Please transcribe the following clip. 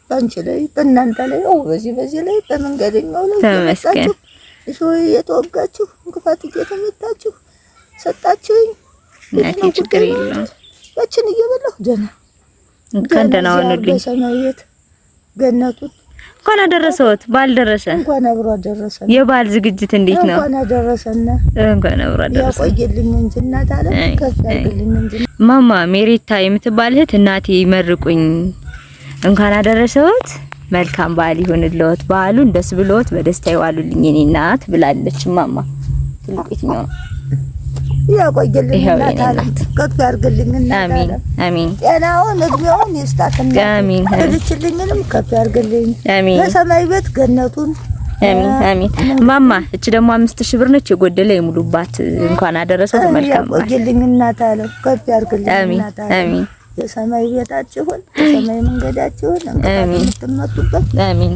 ባንቺ ላይ በእናንተ ላይ በዚህ ላይ በመንገደኛው ላይ ተመስገን እሾ የተወጋችሁ እንቅፋት እየተመታችሁ ሰጣችሁኝ። እናቴ ችግር የለውም። ያችን እየበላሁ ደህና ሆነልኝ። ሰማያት ገነቱን እንኳን አደረሰዎት። ባል ደረሰ። እንኳን አብሮ አደረሰን። የባል ዝግጅት እንዴት ነው? እንኳን አደረሰን። እንኳን አብሮ አደረሰን። ያቆየልኝ እንጂ እናት አለ ከፍ ያርግልኝ እንጂ። ማማ ሜሪታ የምትባል እህት እናቴ ይመርቁኝ እንኳን አደረሰዎት፣ መልካም በዓል ይሁንልዎት፣ በዓሉን ደስ ብሎት በደስታ ይዋሉልኝ የኔ እናት ብላለች። ማማ ትልቁትኛው ያቆየልኝ እናት አለ ከፍ ያርግልኝ እናት አለ። አሜን። ጤናውን እድሜውን ይስጣትና አሜን። ልጅልኝንም ከፍ ያርግልኝ። አሜን። በሰማይ ቤት ገነቱን አሜን አሜን። ማማ እቺ ደግሞ 5000 ብር ነች የጎደለ የሙሉባት። እንኳን አደረሰው መልካም በዓል ያቆየልኝ እናት አለ ከፍ ያርግልኝ እናት አለ። አሜን። የሰማይ ቤታችሁን የሰማይ መንገዳችሁን እንግዲህ የምትመጡበት አሜን።